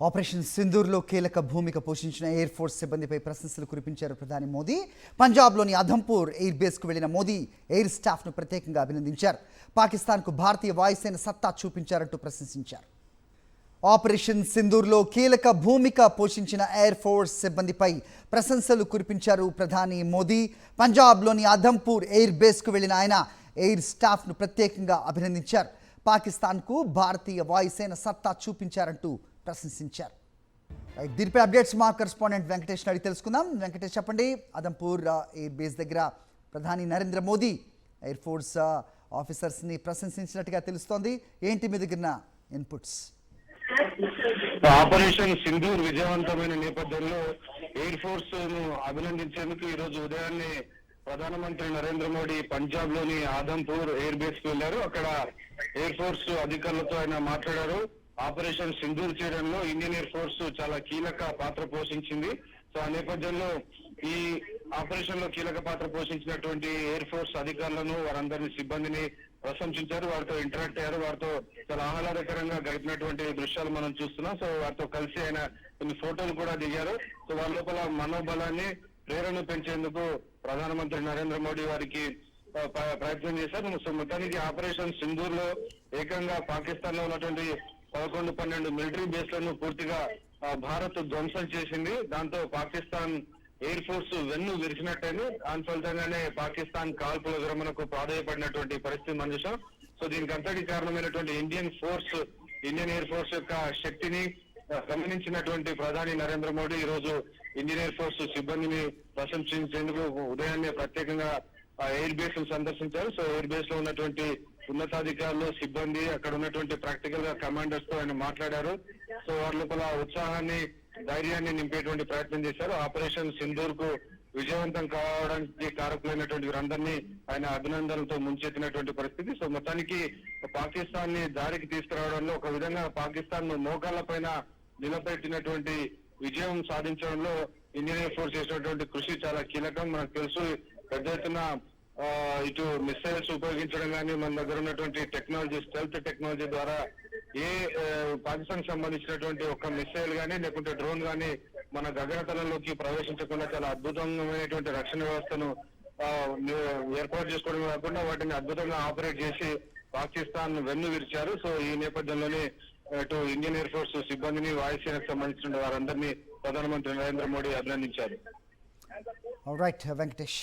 Operation సింధూర్లో కీలక భూమిక పోషించిన air force సిబ్బందిపై ప్రశంసలు కురిపించారు ప్రధాని మోదీ. పంజాబ్లోని అధంపూర్ ఎయిర్ బేస్కు వెళ్లిన మోదీ ఎయిర్ స్టాఫ్ను ప్రత్యేకంగా అభినందించారు. పాకిస్తాన్కు భారతీయ వాయుసేన సత్తా చూపించారంటూ ప్రశంసించారు. ఆపరేషన్ సింధూర్లో కీలక భూమిక పోషించిన ఎయిర్ ఫోర్స్ సిబ్బందిపై ప్రశంసలు కురిపించారు ప్రధాని మోదీ. పంజాబ్లోని అధంపూర్ ఎయిర్ బేస్కు వెళ్లిన ఆయన ఎయిర్ స్టాఫ్ను ప్రత్యేకంగా అభినందించారు. పాకిస్తాన్కు భారతీయ వాయుసేన సత్తా చూపించారంటూ ప్రశంసించారు. దీనిపై అప్డేట్స్ మా కరెస్పాండెంట్ వెంకటేష్ అడిగి తెలుసుకుందాం. వెంకటేష్, చెప్పండి, అధంపూర్ ఎయిర్ బేస్ దగ్గర ప్రధాని నరేంద్ర మోదీ ఎయిర్ ఫోర్స్ ఆఫీసర్స్ని ప్రశంసించినట్టుగా తెలుస్తోంది. ఏంటి మీ దగ్గర ఇన్పుట్స్? ఆపరేషన్ సింధూర్ విజయవంతమైన నేపథ్యంలో ఎయిర్ ఫోర్స్ ను అభినందించేందుకు ఈ రోజు ఉదయాన్నే ప్రధానమంత్రి నరేంద్ర మోడీ పంజాబ్ లోని ఆదంపూర్ ఎయిర్ బేస్ కు వెళ్లారు. అక్కడ ఎయిర్ ఫోర్స్ అధికారులతో ఆయన మాట్లాడారు. ఆపరేషన్ సింధూర్ చేయడంలో ఇండియన్ ఎయిర్ ఫోర్స్ చాలా కీలక పాత్ర పోషించింది. సో ఆ నేపథ్యంలో ఈ ఆపరేషన్ లో కీలక పాత్ర పోషించినటువంటి ఎయిర్ ఫోర్స్ అధికారులను, వారందరినీ, సిబ్బందిని ప్రశంసించారు. వారితో ఇంటరాక్ట్ అయ్యారు. వారితో చాలా ఆహ్లాదకరంగా గడిపినటువంటి దృశ్యాలు మనం చూస్తున్నాం. సో వారితో కలిసి ఆయన కొన్ని ఫోటోలు కూడా దిగారు. సో వాళ్ళ లోపల మనోబలాన్ని, ప్రేరణ పెంచేందుకు ప్రధానమంత్రి నరేంద్ర మోడీ వారికి ప్రయత్నం చేశారు. సో మొత్తానికి ఆపరేషన్ సింధూర్ లో ఏకంగా పాకిస్తాన్ లో ఉన్నటువంటి 11-12 మిలిటరీ బేస్లను పూర్తిగా భారత్ ధ్వంసం చేసింది. దాంతో పాకిస్తాన్ ఎయిర్ ఫోర్స్ వెన్ను విరిచినట్టయింది. దాని ఫలితంగానే పాకిస్తాన్ కాల్పుల విరమణకు ప్రాధాయపడినటువంటి పరిస్థితి మనం చూసాం. సో దీనికి అంతటి కారణమైనటువంటి ఇండియన్ ఎయిర్ ఫోర్స్ యొక్క శక్తిని గమనించినటువంటి ప్రధాని నరేంద్ర మోడీ ఈ రోజు ఇండియన్ ఎయిర్ ఫోర్స్ సిబ్బందిని ప్రశంసించేందుకు ఉదయాన్నే ప్రత్యేకంగా ఎయిర్ బేస్ సందర్శించారు. సో ఎయిర్ బేస్ లో ఉన్నటువంటి ఉన్నతాధికారులు, సిబ్బంది, అక్కడ ఉన్నటువంటి ప్రాక్టికల్ గా కమాండర్స్ తో ఆయన మాట్లాడారు. సో వారి లోపల ఉత్సాహాన్ని, ధైర్యాన్ని నింపేటువంటి ప్రయత్నం చేశారు. ఆపరేషన్ సింధూర్ కు విజయవంతం కావడానికి కారకులైనటువంటి వీరందరినీ ఆయన అభినందనలతో ముంచెత్తినటువంటి పరిస్థితి. సో మొత్తానికి పాకిస్తాన్ ని దారికి తీసుకురావడంలో, ఒక విధంగా పాకిస్తాన్ ను మోకాళ్ల పైన నిలబెట్టినటువంటి విజయం సాధించడంలో ఇండియన్ ఎయిర్ ఫోర్స్ చేసినటువంటి కృషి చాలా కీలకం. మనకు తెలుసు, పెద్ద ఎత్తున ఇటు మిసైల్స్ ఉపయోగించడం కానీ, మన దగ్గర ఉన్నటువంటి టెక్నాలజీ, స్టెల్త్ టెక్నాలజీ ద్వారా పాకిస్తాన్ సంబంధించినటువంటి ఒక మిసైల్ కానీ, లేకుంటే డ్రోన్ కానీ మన గగనతలంలోకి ప్రవేశించకుండా చాలా అద్భుతమైనటువంటి రక్షణ వ్యవస్థను ఏర్పాటు చేసుకోవడం కాకుండా వాటిని అద్భుతంగా ఆపరేట్ చేసి పాకిస్తాన్ వెన్ను విరిచారు. సో ఈ నేపథ్యంలోనే ఇటు ఇండియన్ ఎయిర్ ఫోర్స్ సిబ్బందిని, వాయుసేనకు సంబంధించిన వారందరినీ ప్రధానమంత్రి నరేంద్ర మోడీ అభినందించారు. వెంకటేష్,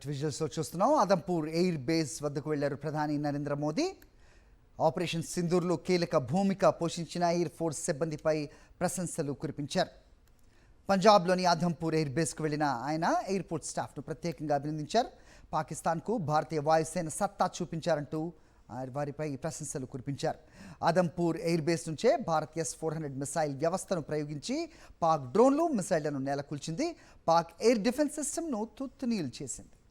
విజువల్స్ చూస్తున్నాం. అధంపూర్ ఎయిర్ బేస్ వద్దకు వెళ్లారు ప్రధాని నరేంద్ర మోదీ. ఆపరేషన్ సింధూర్లో కీలక భూమిక పోషించిన ఎయిర్ ఫోర్స్ సిబ్బందిపై ప్రశంసలు కురిపించారు. పంజాబ్లోని అధంపూర్ ఎయిర్ బేస్కు వెళ్లిన ఆయన ఎయిర్పోర్ట్ స్టాఫ్ను ప్రత్యేకంగా అభినందించారు. పాకిస్తాన్కు భారతీయ వాయుసేన సత్తా చూపించారంటూ వారిపై ప్రశంసలు కురిపించారు. అధంపూర్ ఎయిర్ బేస్ నుంచే భారత్ S-400 మిసైల్ వ్యవస్థను ప్రయోగించి పాక్ డ్రోన్లు, మిసైళ్లను నేలకూల్చింది. పాక్ ఎయిర్ డిఫెన్స్ సిస్టమ్ను తుత్తునీలు చేసింది.